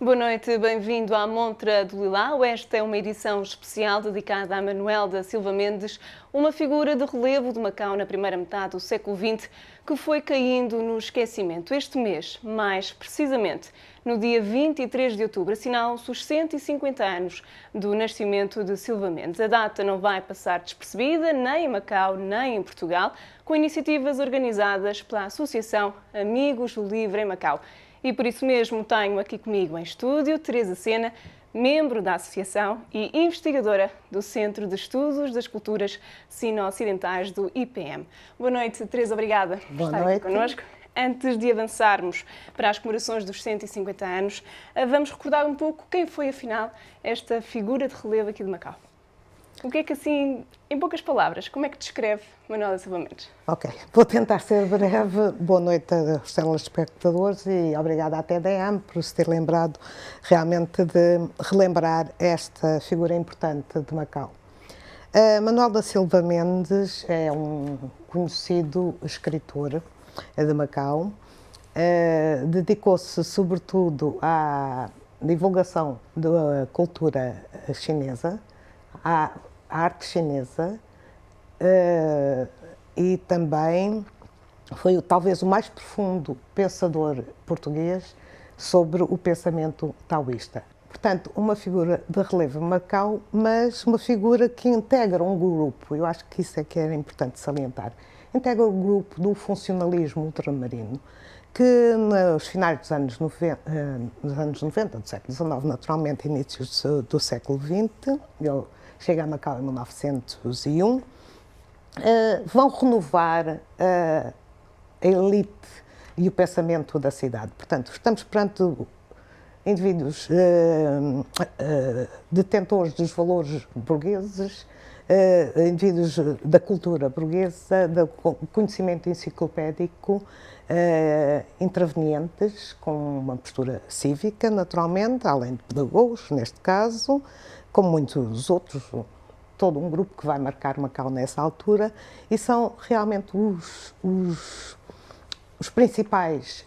Boa noite, bem-vindo à Montra do Lilau. Esta é uma edição especial dedicada a Manuel da Silva Mendes, uma figura de relevo de Macau na primeira metade do século XX, que foi caindo no esquecimento. Este mês, mais precisamente, no dia 23 de outubro, assinalam-se os 150 anos do nascimento de Silva Mendes. A data não vai passar despercebida, nem em Macau, nem em Portugal, com iniciativas organizadas pela Associação Amigos do Livro em Macau. E por isso mesmo tenho aqui comigo em estúdio Teresa Sena, membro da Associação e investigadora do Centro de Estudos das Culturas Sino-Ocidentais do IPM. Boa noite, Teresa, obrigada por estar aqui connosco. Antes de avançarmos para as comemorações dos 150 anos, vamos recordar um pouco quem foi, afinal, esta figura de relevo aqui de Macau. O que é que, assim, em poucas palavras, como é que descreve Manuel da Silva Mendes? Ok, vou tentar ser breve. Boa noite aos telespectadores e obrigada à TDM por se ter lembrado realmente de relembrar esta figura importante de Macau. Manuel da Silva Mendes é um conhecido escritor de Macau. Dedicou-se sobretudo à divulgação da cultura chinesa, à arte chinesa, e também foi talvez o mais profundo pensador português sobre o pensamento taoísta. Portanto, uma figura de relevo em Macau, mas uma figura que integra um grupo, eu acho que isso é que era importante salientar, integra o grupo do funcionalismo ultramarino, que nos finais dos anos 90 do século XIX, naturalmente inícios do século XX, ele chega a Macau em 1901, vão renovar a elite e o pensamento da cidade. Portanto, estamos perante indivíduos detentores dos valores burgueses, indivíduos da cultura burguesa, do conhecimento enciclopédico, intervenientes, com uma postura cívica, naturalmente, além de pedagogos, neste caso, como muitos outros, todo um grupo que vai marcar Macau nessa altura, e são realmente os principais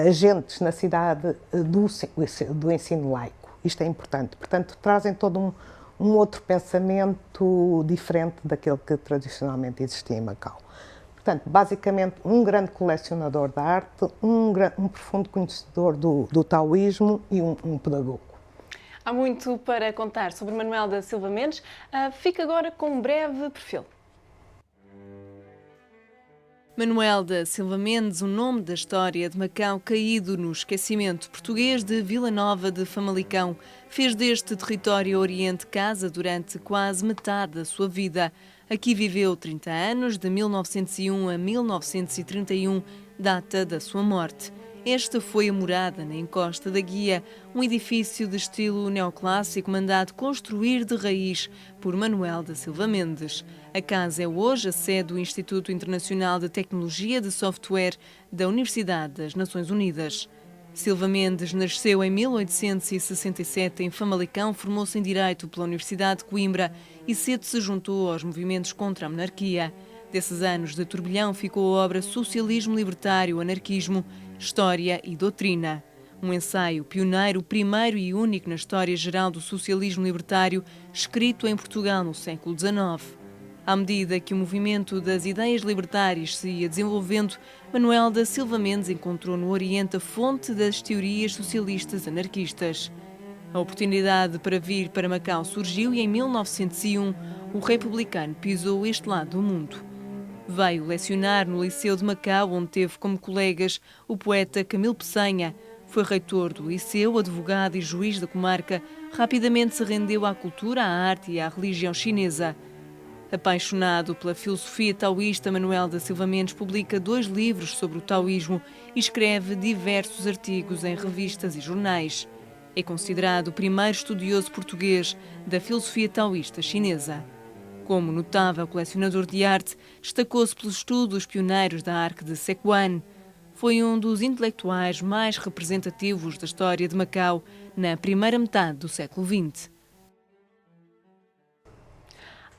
agentes na cidade do ensino laico. Isto é importante. Portanto, trazem todo um outro pensamento diferente daquele que tradicionalmente existia em Macau. Portanto, basicamente, um grande colecionador da arte, um profundo conhecedor do taoísmo e um pedagogo. Há muito para contar sobre Manuel da Silva Mendes. Fica agora com um breve perfil. Manuel da Silva Mendes, o nome da história de Macau caído no esquecimento português de Vila Nova de Famalicão, fez deste território Oriente casa durante quase metade da sua vida. Aqui viveu 30 anos, de 1901 a 1931, data da sua morte. Esta foi a morada na encosta da Guia, um edifício de estilo neoclássico mandado construir de raiz por Manuel da Silva Mendes. A casa é hoje a sede do Instituto Internacional de Tecnologia de Software da Universidade das Nações Unidas. Silva Mendes nasceu em 1867 em Famalicão, formou-se em Direito pela Universidade de Coimbra e cedo se juntou aos movimentos contra a monarquia. Desses anos de turbilhão ficou a obra Socialismo Libertário, Anarquismo, História e Doutrina. Um ensaio pioneiro, primeiro e único na história geral do socialismo libertário, escrito em Portugal no século XIX. À medida que o movimento das ideias libertárias se ia desenvolvendo, Manuel da Silva Mendes encontrou no Oriente a fonte das teorias socialistas anarquistas. A oportunidade para vir para Macau surgiu e em 1901 o republicano pisou este lado do mundo. Veio lecionar no Liceu de Macau, onde teve como colegas o poeta Camilo Peçanha. Foi reitor do Liceu, advogado e juiz da comarca. Rapidamente se rendeu à cultura, à arte e à religião chinesa. Apaixonado pela filosofia taoísta, Manuel da Silva Mendes publica 2 livros sobre o taoísmo e escreve diversos artigos em revistas e jornais. É considerado o primeiro estudioso português da filosofia taoísta chinesa. Como notável colecionador de arte, destacou-se pelos estudos pioneiros da Arque de Sequan. Foi um dos intelectuais mais representativos da história de Macau na primeira metade do século XX.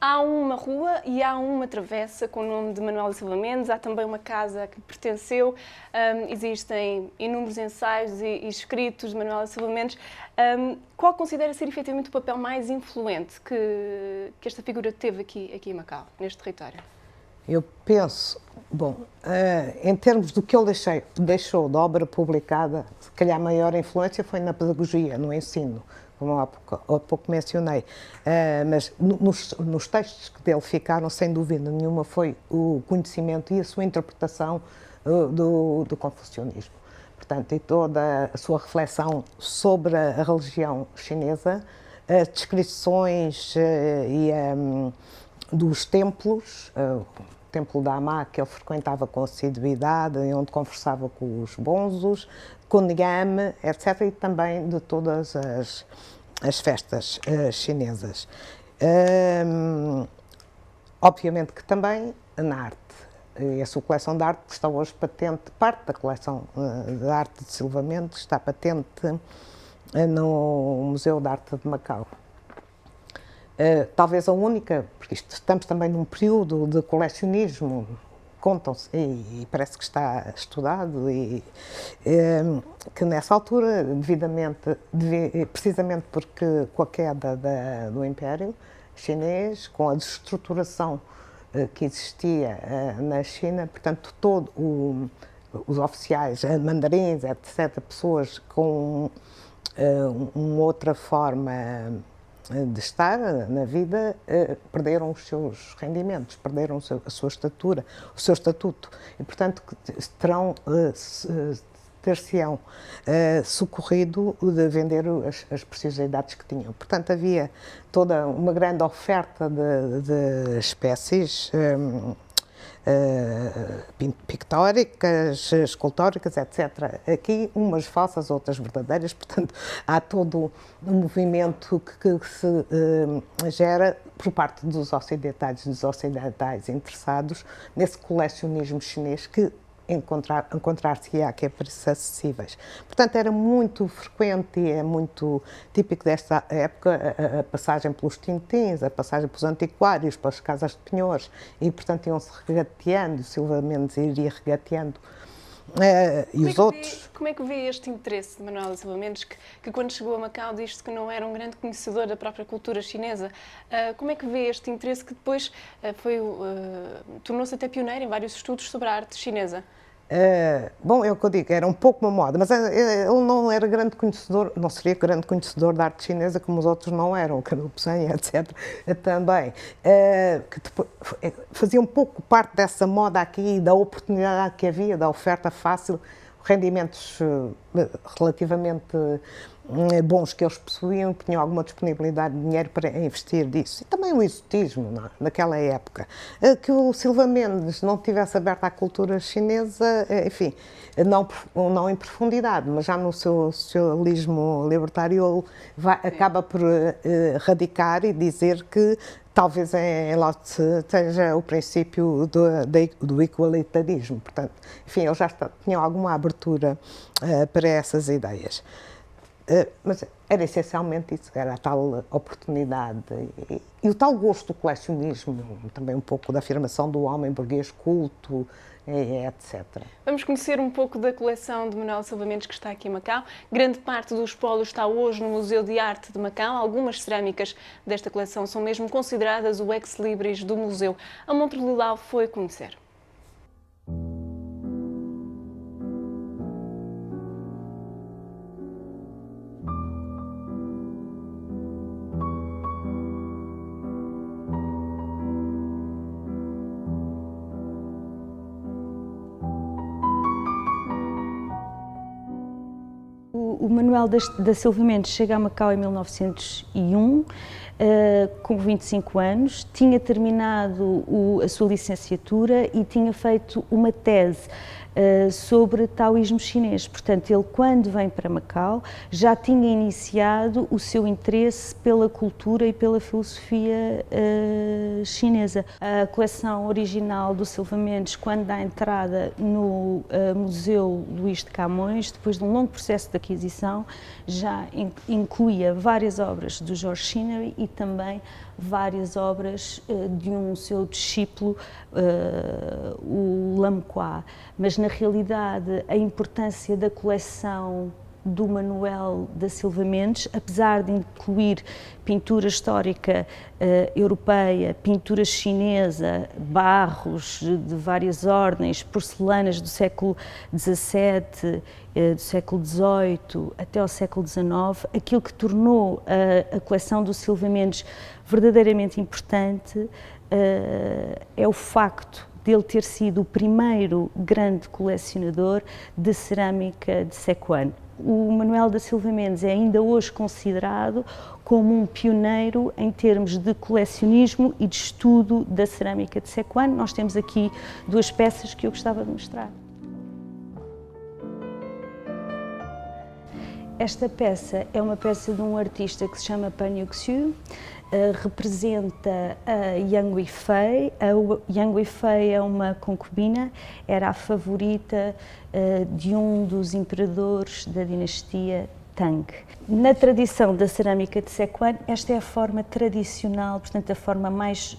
Há uma rua e há uma travessa com o nome de Manuel da Silva Mendes, há também uma casa que pertenceu, existem inúmeros ensaios e escritos de Manuel da Silva Mendes. Qual considera ser efetivamente o papel mais influente que esta figura teve aqui em Macau, neste território? Eu penso, bom, em termos do que ele deixou de obra publicada, se calhar a maior influência foi na pedagogia, no ensino, como há pouco mencionei, mas nos textos que dele ficaram, sem dúvida nenhuma, foi o conhecimento e a sua interpretação do confucionismo. Portanto, e toda a sua reflexão sobre a religião chinesa, as descrições dos templos, o templo da Amá, que ele frequentava com assiduidade, onde conversava com os bonzos, com Niame, etc., e também de todas as festas chinesas. Obviamente que também na arte. E a sua coleção de arte está hoje patente, parte da coleção de arte de Silva Mendes está patente no Museu de Arte de Macau. Talvez a única, porque estamos também num período de colecionismo, contam-se, e parece que está estudado, que nessa altura, precisamente porque com a queda do Império Chinês, com a desestruturação que existia na China, portanto, os oficiais, mandarins, etc., pessoas com uma outra forma de estar na vida, perderam os seus rendimentos, perderam a sua estatura, o seu estatuto, e portanto ter-se-ão socorrido de vender as preciosidades que tinham. Portanto, havia toda uma grande oferta de espécies pictóricas, escultóricas, etc. Aqui umas falsas, outras verdadeiras, portanto há todo um movimento que se gera por parte dos ocidentais interessados nesse colecionismo chinês que encontrar-se-á que é preços acessíveis. Portanto, era muito frequente e é muito típico desta época a passagem pelos tintins, a passagem pelos antiquários, pelas casas de penhores, e, portanto, iam-se regateando, Silva Mendes iria regateando. E os outros. Como é que vê este interesse de Manuel da Silva Mendes, que quando chegou a Macau disse que não era um grande conhecedor da própria cultura chinesa? Como é que vê este interesse que depois tornou-se até pioneiro em vários estudos sobre a arte chinesa? Bom, é o que eu digo, era um pouco uma moda, mas ele não era grande conhecedor, não seria grande conhecedor da arte chinesa como os outros não eram, o Canupesan, etc. Também, que depois, fazia um pouco parte dessa moda aqui, da oportunidade que havia, da oferta fácil, rendimentos relativamente bons que eles possuíam, tinham alguma disponibilidade de dinheiro para investir disso. E também o exotismo, naquela época. Que o Silva Mendes não tivesse aberto à cultura chinesa, enfim, não em profundidade, mas já no seu socialismo libertário acaba por radicar e dizer que talvez em Lao Tse esteja o princípio do igualitarismo. Portanto, enfim, ele já tinha alguma abertura para essas ideias. Mas era essencialmente isso, era a tal oportunidade e o tal gosto do colecionismo, também um pouco da afirmação do homem burguês culto, etc. Vamos conhecer um pouco da coleção de Manuel Silva Mendes que está aqui em Macau. Grande parte do espólio está hoje no Museu de Arte de Macau. Algumas cerâmicas desta coleção são mesmo consideradas o ex-libris do museu. A Monte Lilau foi conhecer. O Manuel da Silva Mendes chega a Macau em 1901, com 25 anos, tinha terminado a sua licenciatura e tinha feito uma tese sobre taoísmo chinês. Portanto, ele, quando vem para Macau, já tinha iniciado o seu interesse pela cultura e pela filosofia chinesa. A coleção original do Silva Mendes, quando dá entrada no Museu Luís de Camões, depois de um longo processo de aquisição, já incluía várias obras do George Sinery e também várias obras de um seu discípulo, o Lam Qua. Mas, na realidade, a importância da coleção do Manuel da Silva Mendes, apesar de incluir pintura histórica europeia, pintura chinesa, barros de várias ordens, porcelanas do século XVII, do século XVIII até ao século XIX, aquilo que tornou a coleção do Silva Mendes verdadeiramente importante é o facto de ele ter sido o primeiro grande colecionador de cerâmica de Sichuan. O Manuel da Silva Mendes é ainda hoje considerado como um pioneiro em termos de colecionismo e de estudo da cerâmica de Sichuan. Nós temos aqui duas peças que eu gostava de mostrar. Esta peça é uma peça de um artista que se chama Pan Yuxiu, representa a Yang Weifei. A Yang Weifei é uma concubina, era a favorita de um dos imperadores da dinastia Tang. Na tradição da cerâmica de Sichuan, esta é a forma tradicional, portanto a forma mais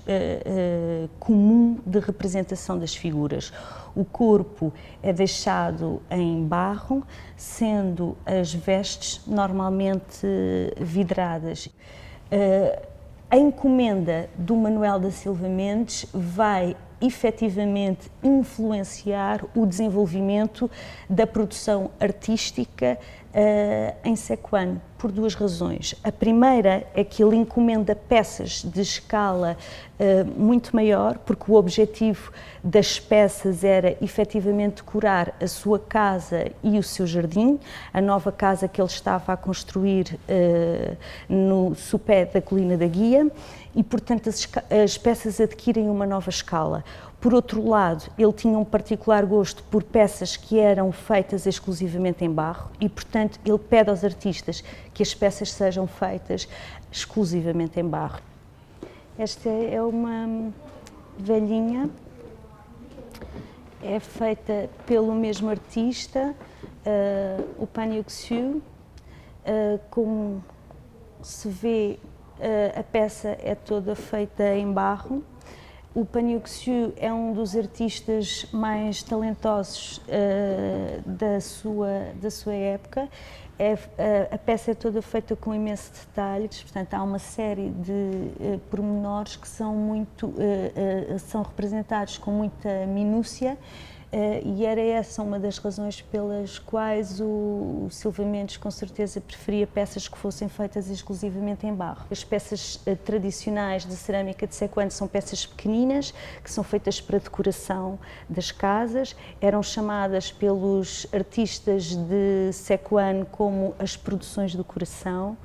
comum de representação das figuras. O corpo é deixado em barro, sendo as vestes normalmente vidradas. A encomenda do Manuel da Silva Mendes vai efetivamente influenciar o desenvolvimento da produção artística em Sichuan, por duas razões. A primeira é que ele encomenda peças de escala muito maior, porque o objetivo das peças era efetivamente decorar a sua casa e o seu jardim, a nova casa que ele estava a construir no sopé da Colina da Guia, e portanto as peças adquirem uma nova escala. Por outro lado, ele tinha um particular gosto por peças que eram feitas exclusivamente em barro e, portanto, ele pede aos artistas que as peças sejam feitas exclusivamente em barro. Esta é uma velhinha, é feita pelo mesmo artista, o Pan Yuxiu. Como se vê, a peça é toda feita em barro. O Pan Yuxiu é um dos artistas mais talentosos da sua época. A peça é toda feita com imensos detalhes, portanto há uma série de pormenores que são representados com muita minúcia. E era essa uma das razões pelas quais o Silva Mendes com certeza preferia peças que fossem feitas exclusivamente em barro. As peças tradicionais de cerâmica de Sichuan são peças pequeninas, que são feitas para decoração das casas, eram chamadas pelos artistas de Sichuan como as produções de decoração.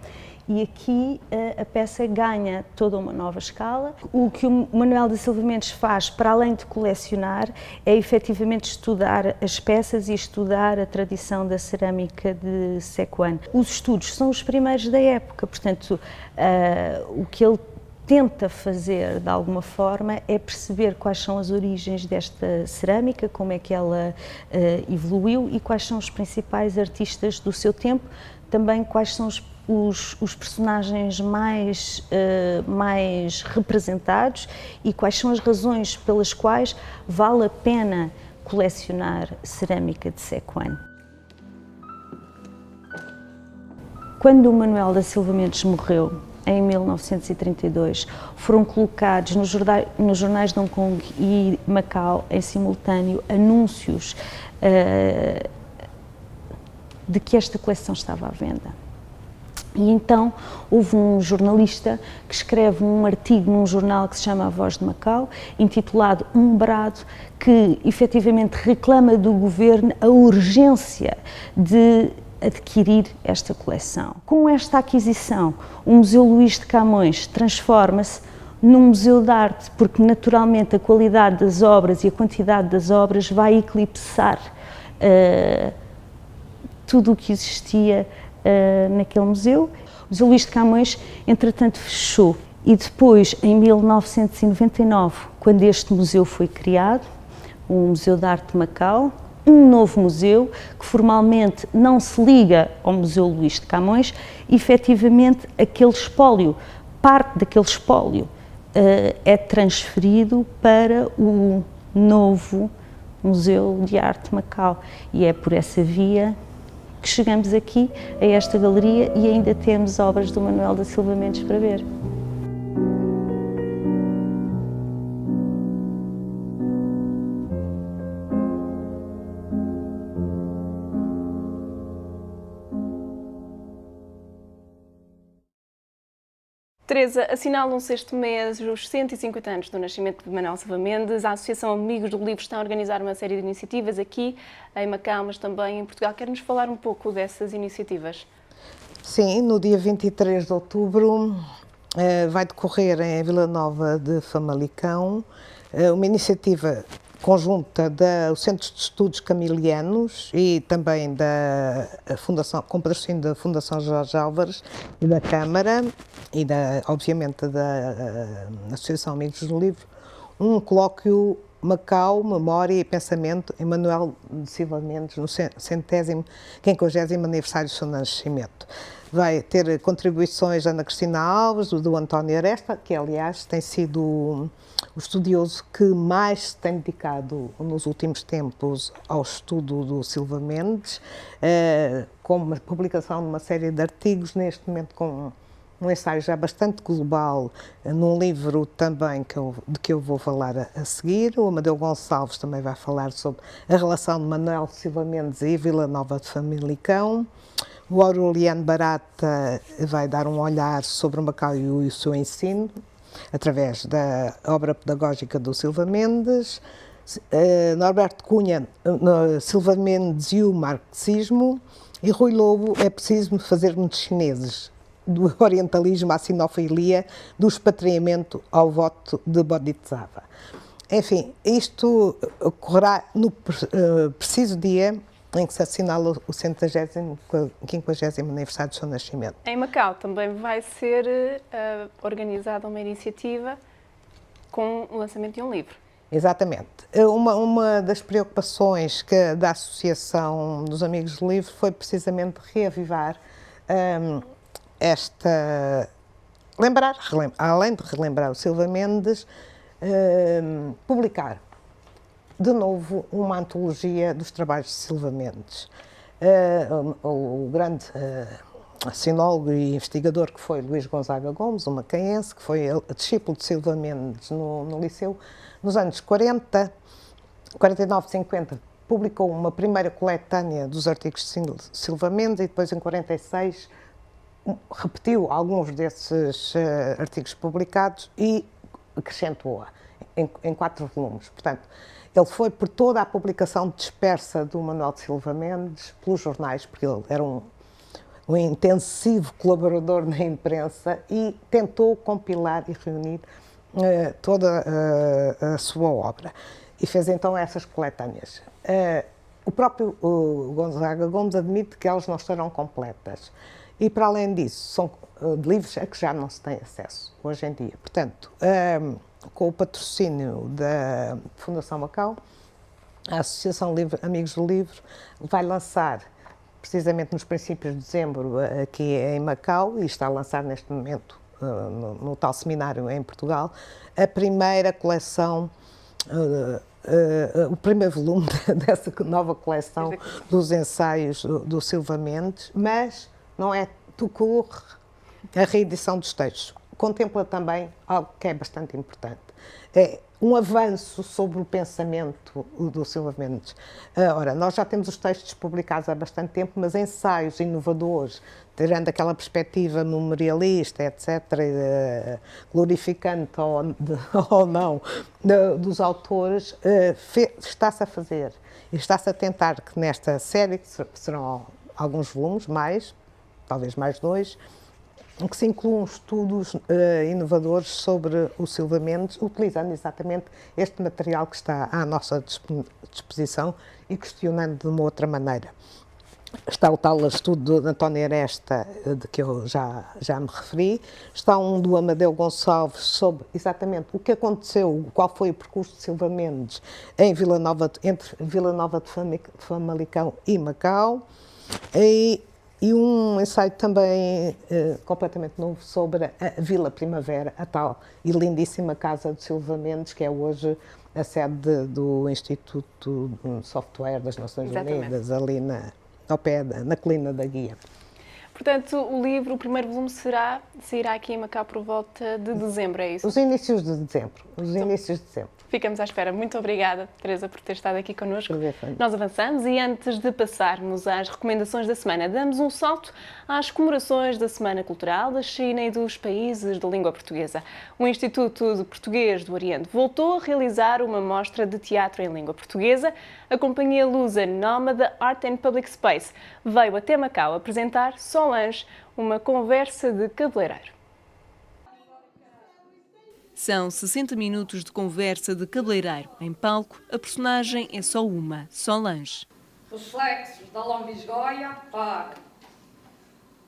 E aqui a peça ganha toda uma nova escala. O que o Manuel da Silva Mendes faz, para além de colecionar, é efetivamente estudar as peças e estudar a tradição da cerâmica de Sichuan. Os estudos são os primeiros da época, portanto, o que ele tenta fazer, de alguma forma, é perceber quais são as origens desta cerâmica, como é que ela evoluiu e quais são os principais artistas do seu tempo, também quais são os personagens mais representados e quais são as razões pelas quais vale a pena colecionar cerâmica de Sichuan. Quando o Manuel da Silva Mendes morreu, em 1932, foram colocados nos jornais de Hong Kong e Macau, em simultâneo, anúncios de que esta coleção estava à venda. E então houve um jornalista que escreve um artigo num jornal que se chama A Voz de Macau, intitulado Um Brado, que efetivamente reclama do governo a urgência de adquirir esta coleção. Com esta aquisição, o Museu Luís de Camões transforma-se num museu de arte, porque naturalmente a qualidade das obras e a quantidade das obras vai eclipsar tudo o que existia naquele museu. O Museu Luís de Camões, entretanto, fechou. E depois, em 1999, quando este museu foi criado, o Museu de Arte de Macau, um novo museu que formalmente não se liga ao Museu Luís de Camões, efetivamente aquele espólio, parte daquele espólio, é transferido para o novo Museu de Arte de Macau. E é por essa via que chegamos aqui a esta galeria e ainda temos obras do Manuel da Silva Mendes para ver. Teresa, assinalam-se este mês os 150 anos do nascimento de Manuel Silva Mendes. A Associação Amigos do Livro está a organizar uma série de iniciativas aqui em Macau, mas também em Portugal. Quer-nos falar um pouco dessas iniciativas? Sim, no dia 23 de outubro vai decorrer em Vila Nova de Famalicão uma iniciativa conjunta do Centro de Estudos Camilianos e também da Fundação, com patrocínio da Fundação Jorge Álvares e da Câmara e, obviamente, da Associação Amigos do Livro, um colóquio Macau, Memória e Pensamento em Manuel de Silva Mendes, no 150º aniversário do seu nascimento. Vai ter contribuições da Ana Cristina Alves, do António Aresta, que aliás tem sido o estudioso que mais se tem dedicado nos últimos tempos ao estudo do Silva Mendes, com uma publicação de uma série de artigos, neste momento com um ensaio já bastante global, num livro também de que eu vou falar a seguir. O Amadeu Gonçalves também vai falar sobre a relação de Manuel Silva Mendes e Vila Nova de Famalicão. O Aureliano Barata vai dar um olhar sobre o Macau e o seu ensino, através da obra pedagógica do Silva Mendes. Norberto Cunha, Silva Mendes e o marxismo. E Rui Lobo, é preciso fazer-nos chineses, do orientalismo à sinofilia, do expatriamento ao voto de Bodhisattva. Enfim, isto ocorrerá no preciso dia em que se assinala o 150º aniversário do seu nascimento. Em Macau também vai ser organizada uma iniciativa com o lançamento de um livro. Exatamente. Uma das preocupações da Associação dos Amigos do Livro foi precisamente reavivar além de relembrar o Silva Mendes, publicar de novo uma antologia dos trabalhos de Silva Mendes. O grande sinólogo e investigador que foi Luís Gonzaga Gomes, um macaense, que foi discípulo de Silva Mendes no Liceu, nos anos 40, 49, 50, publicou uma primeira coletânea dos artigos de Silva Mendes e depois, em 46, repetiu alguns desses artigos publicados e acrescentou-a em 4 volumes. Portanto, ele foi por toda a publicação dispersa do Manuel de Silva Mendes pelos jornais, porque ele era um intensivo colaborador na imprensa e tentou compilar e reunir toda a sua obra. E fez então essas coletâneas. O próprio Gonzaga Gomes admite que elas não estarão completas. E, para além disso, são livros a que já não se tem acesso hoje em dia. Portanto, com o patrocínio da Fundação Macau, a Associação Amigos do Livro vai lançar, precisamente nos princípios de dezembro, aqui em Macau, e está a lançar neste momento no tal seminário em Portugal, a primeira coleção, o primeiro volume dessa nova coleção dos ensaios do Silva Mendes, mas não é tout court a reedição dos textos. Contempla também algo que é bastante importante. É um avanço sobre o pensamento do Silva Mendes. Ora, nós já temos os textos publicados há bastante tempo, mas ensaios inovadores, tirando aquela perspectiva memorialista, etc., glorificante ou não, dos autores, está-se a fazer. E está-se a tentar que nesta série, que serão alguns volumes, talvez mais 2, que se incluam estudos inovadores sobre o Silva Mendes, utilizando exatamente este material que está à nossa disposição e questionando de uma outra maneira. Está o tal estudo de António Aresta, de que eu já me referi. Está um do Amadeu Gonçalves sobre exatamente o que aconteceu, qual foi o percurso de Silva Mendes entre Vila Nova de Famalicão e Macau. E um ensaio também completamente novo sobre a Vila Primavera, a tal e lindíssima casa de Silva Mendes, que é hoje a sede do Instituto de Software das Nações Unidas, ali ao pé na colina da Guia. Portanto, o primeiro volume sairá aqui em Macau por volta de dezembro, é isso? Os inícios de dezembro. Ficamos à espera. Muito obrigada, Teresa, por ter estado aqui connosco. Obrigada. Nós avançamos e antes de passarmos às recomendações da semana, damos um salto às comemorações da Semana Cultural da China e dos países da língua portuguesa. O Instituto de Português do Oriente voltou a realizar uma mostra de teatro em língua portuguesa. A companhia lusa Nómada Art and Public Space veio até Macau apresentar Solange, uma conversa de cabeleireiro. São 60 minutos de conversa de cabeleireiro. Em palco, a personagem é só uma, Solange. Reflexos da lambisgoia, paga.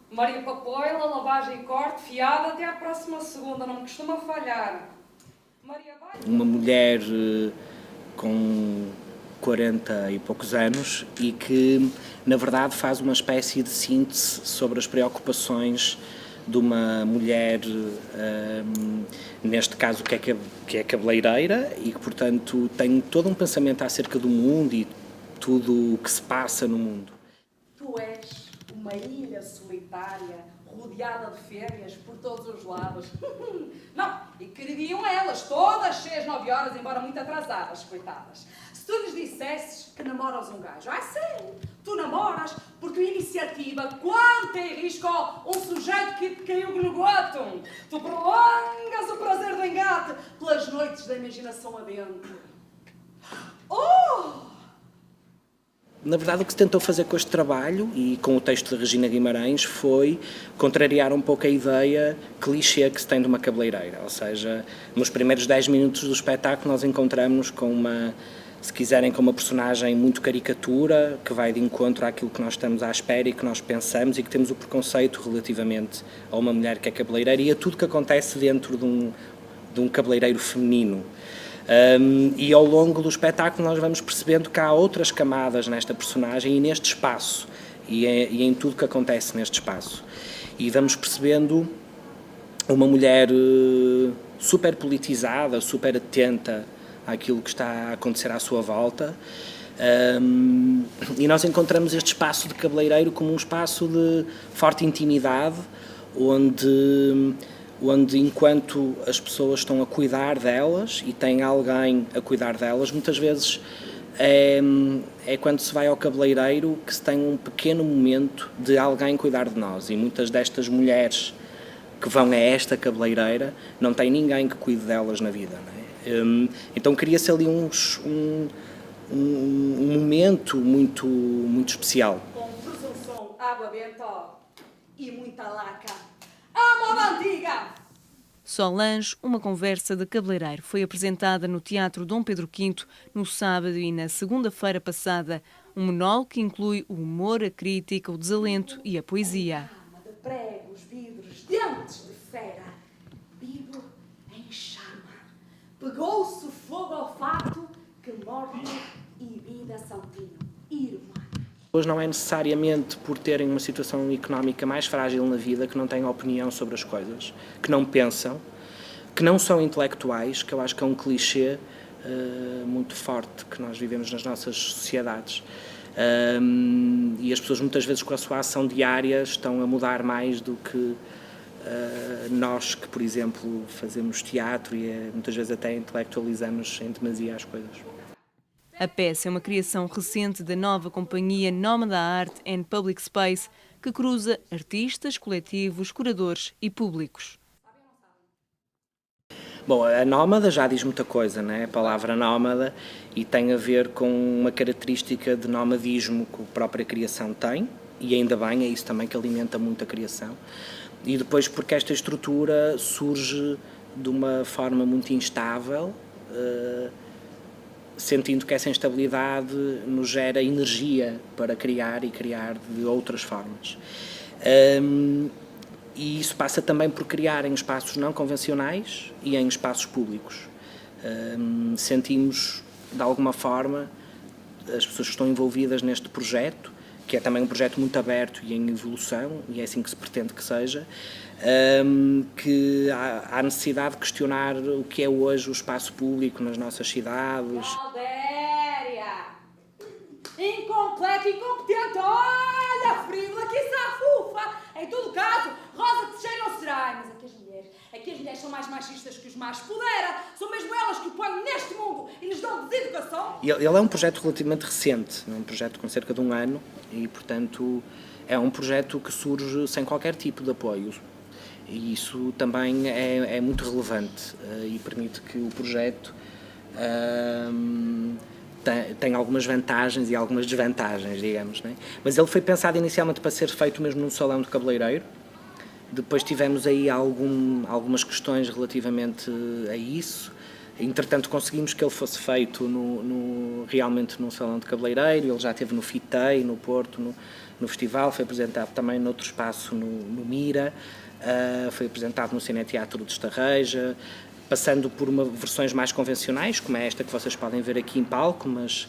Maria Papoila, lavagem e corte, fiada até à próxima segunda, não me costuma falhar. Maria vai... Uma mulher com 40 e poucos anos e que, na verdade, faz uma espécie de síntese sobre as preocupações de uma mulher, neste caso que é cabeleireira e que, portanto, tem todo um pensamento acerca do mundo e tudo o que se passa no mundo. Tu és uma ilha solitária, rodeada de fêmeas por todos os lados. Não, e queriam elas, todas 6, 9 horas, embora muito atrasadas, coitadas. Se tu lhes dissesses que namoras um gajo, sério, tu namoras por tua iniciativa, quanto é risco um sujeito que te caiu no goto. Tu prolongas o prazer do engate pelas noites da imaginação adentro. Oh! Na verdade, o que se tentou fazer com este trabalho e com o texto de Regina Guimarães foi contrariar um pouco a ideia clichê que se tem de uma cabeleireira. Ou seja, nos primeiros 10 minutos do espetáculo nós encontramos com uma, se quiserem, com uma personagem muito caricatura, que vai de encontro àquilo que nós estamos à espera e que nós pensamos e que temos o preconceito relativamente a uma mulher que é cabeleireira e a tudo que acontece dentro de um cabeleireiro feminino. E ao longo do espetáculo nós vamos percebendo que há outras camadas nesta personagem e neste espaço e em tudo que acontece neste espaço. E vamos percebendo uma mulher super politizada, super atenta àquilo que está a acontecer à sua volta. E nós encontramos este espaço de cabeleireiro como um espaço de forte intimidade, onde enquanto as pessoas estão a cuidar delas e tem alguém a cuidar delas, muitas vezes é quando se vai ao cabeleireiro que se tem um pequeno momento de alguém cuidar de nós e muitas destas mulheres que vão a esta cabeleireira não tem ninguém que cuide delas na vida, não é? Então cria-se ali um momento muito, muito especial. Com presunção, água benta e muita laca. A moda antiga! Solange, uma conversa de cabeleireiro, foi apresentada no Teatro Dom Pedro V no sábado e na segunda-feira passada. Um monólogo que inclui o humor, a crítica, o desalento e a poesia. Cama de pregos, vidros, dentes de fera. Vivo em chama. Pegou-se o fogo ao fato que morte e vida saltinho. Irmã. Hoje não é necessariamente por terem uma situação económica mais frágil na vida que não têm opinião sobre as coisas, que não pensam, que não são intelectuais, que eu acho que é um clichê muito forte que nós vivemos nas nossas sociedades. E as pessoas muitas vezes com a sua ação diária estão a mudar mais do que nós que, por exemplo, fazemos teatro e muitas vezes até intelectualizamos em demasia as coisas. A peça é uma criação recente da nova companhia Nómada Art and Public Space, que cruza artistas, coletivos, curadores e públicos. Bom, a nómada já diz muita coisa, não é? A palavra nómada, e tem a ver com uma característica de nomadismo que a própria criação tem, e ainda bem, é isso também que alimenta muito a criação. E depois porque esta estrutura surge de uma forma muito instável, sentindo que essa instabilidade nos gera energia para criar e criar de outras formas. E isso passa também por criar em espaços não convencionais e em espaços públicos. Sentimos, de alguma forma, as pessoas que estão envolvidas neste projeto, que é também um projeto muito aberto e em evolução, e é assim que se pretende que seja, que há necessidade de questionar o que é hoje o espaço público nas nossas cidades. Valdéria! Incompleta, incompetente! Olha, frívola, que safufa! Em todo caso, Rosa que cheira não será. Mas aqui as mulheres são mais machistas que os machos. Pudera! São mesmo elas que o põem neste mundo e lhes dão deseducação. Ele é um projeto relativamente recente, é um projeto com cerca de 1 ano e, portanto, é um projeto que surge sem qualquer tipo de apoio. E isso também é muito relevante e permite que o projeto tem algumas vantagens e algumas desvantagens, digamos, né? Mas ele foi pensado inicialmente para ser feito mesmo num salão de cabeleireiro. Depois tivemos aí algumas questões relativamente a isso. Entretanto, conseguimos que ele fosse feito realmente num salão de cabeleireiro. Ele já esteve no FITEI, no Porto, no festival. Foi apresentado também noutro espaço, no Mira. Foi apresentado no Cineteatro de Estarreja, passando por versões mais convencionais, como é esta que vocês podem ver aqui em palco, mas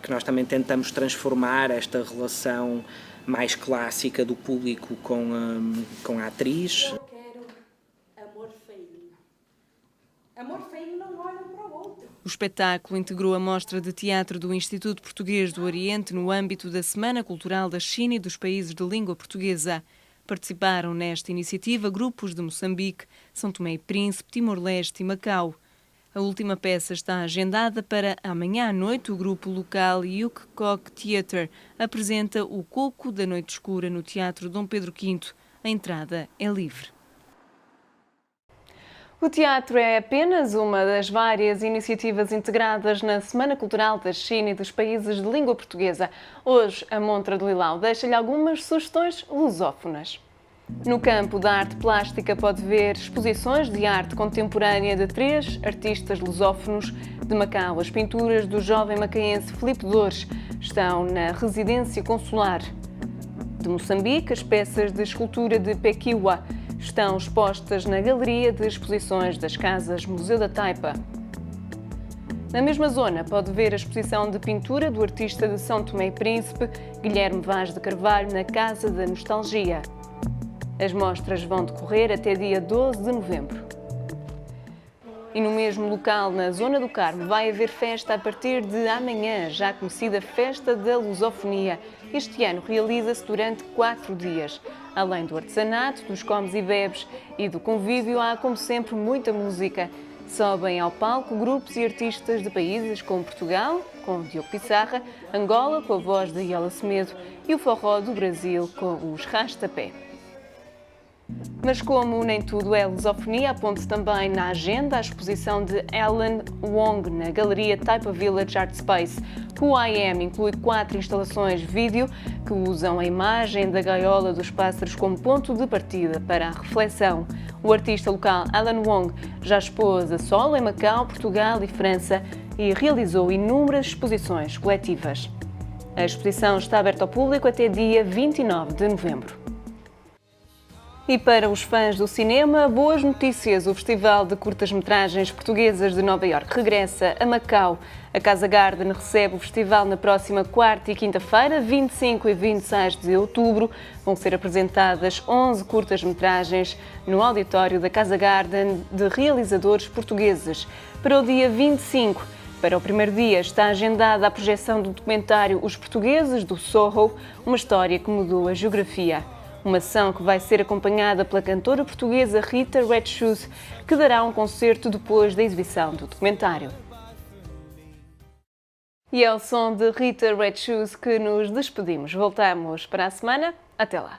que nós também tentamos transformar esta relação mais clássica do público com a atriz. Eu quero amor feio. Amor feio não olha um para o outro. O espetáculo integrou a mostra de teatro do Instituto Português do Oriente no âmbito da Semana Cultural da China e dos países de língua portuguesa. Participaram nesta iniciativa grupos de Moçambique, São Tomé e Príncipe, Timor-Leste e Macau. A última peça está agendada para amanhã à noite. O grupo local Yuk Kok Theatre apresenta O Coco da Noite Escura no Teatro Dom Pedro V. A entrada é livre. O teatro é apenas uma das várias iniciativas integradas na Semana Cultural da China e dos países de língua portuguesa. Hoje, a Montra de Lilau deixa-lhe algumas sugestões lusófonas. No campo da arte plástica pode ver exposições de arte contemporânea de 3 artistas lusófonos. De Macau, as pinturas do jovem macaense Filipe Dores estão na Residência Consular. De Moçambique, as peças de escultura de Pequiwa estão expostas na Galeria de Exposições das Casas Museu da Taipa. Na mesma zona, pode ver a exposição de pintura do artista de São Tomé e Príncipe, Guilherme Vaz de Carvalho, na Casa da Nostalgia. As mostras vão decorrer até dia 12 de novembro. E no mesmo local, na Zona do Carmo, vai haver festa a partir de amanhã, já conhecida Festa da Lusofonia. Este ano realiza-se durante 4 dias. Além do artesanato, dos comes e bebes e do convívio, há, como sempre, muita música. Sobem ao palco grupos e artistas de países como Portugal, com Diogo Pissarra, Angola, com a voz de Iola Semedo, e o forró do Brasil, com os Rastapé. Mas como nem tudo é lusofonia, aponte também na agenda a exposição de Alan Wong na Galeria Taipa Village Art Space. O IM inclui 4 instalações vídeo que usam a imagem da gaiola dos pássaros como ponto de partida para a reflexão. O artista local Alan Wong já expôs a solo em Macau, Portugal e França e realizou inúmeras exposições coletivas. A exposição está aberta ao público até dia 29 de novembro. E para os fãs do cinema, boas notícias. O Festival de Curtas-Metragens Portuguesas de Nova Iorque regressa a Macau. A Casa Garden recebe o festival na próxima quarta e quinta-feira, 25 e 26 de outubro. Vão ser apresentadas 11 curtas-metragens no auditório da Casa Garden de realizadores portugueses. Para o dia 25, para o primeiro dia, está agendada a projeção do documentário Os Portugueses do Soho, uma história que mudou a geografia. Uma ação que vai ser acompanhada pela cantora portuguesa Rita Red Shoes, que dará um concerto depois da exibição do documentário. E é ao som de Rita Red Shoes que nos despedimos. Voltamos para a semana. Até lá!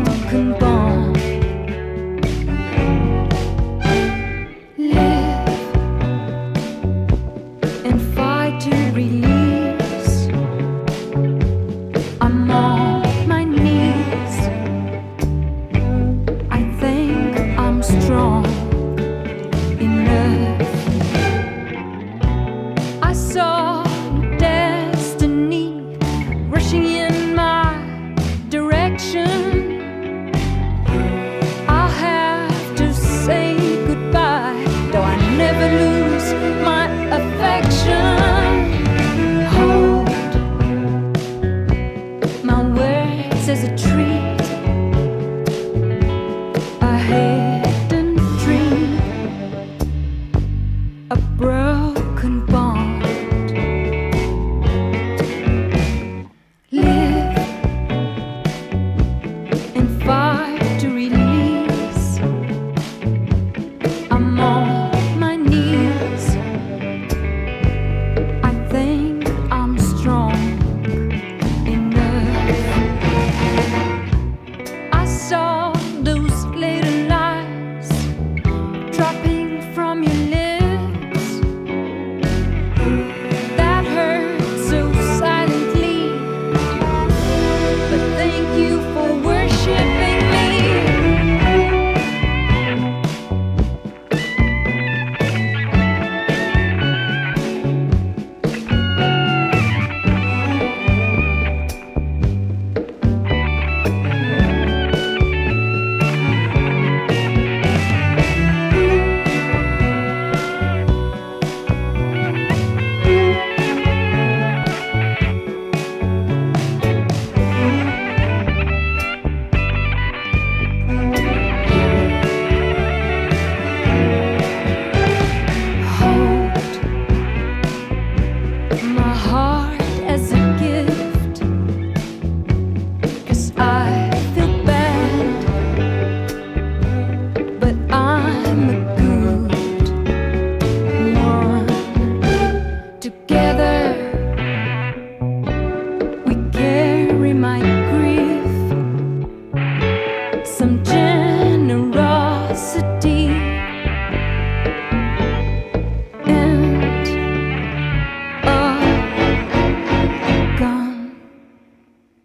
broken bond. Live and fight to release. I'm on my knees. I think I'm strong enough. I saw destiny rushing in my direction. I'll have to say goodbye, though I never lose my affection. Hold my words as a treat, a hidden dream, a broken bond. Live and fight to release. I'm on my knees. I think I'm strong enough. I saw those labels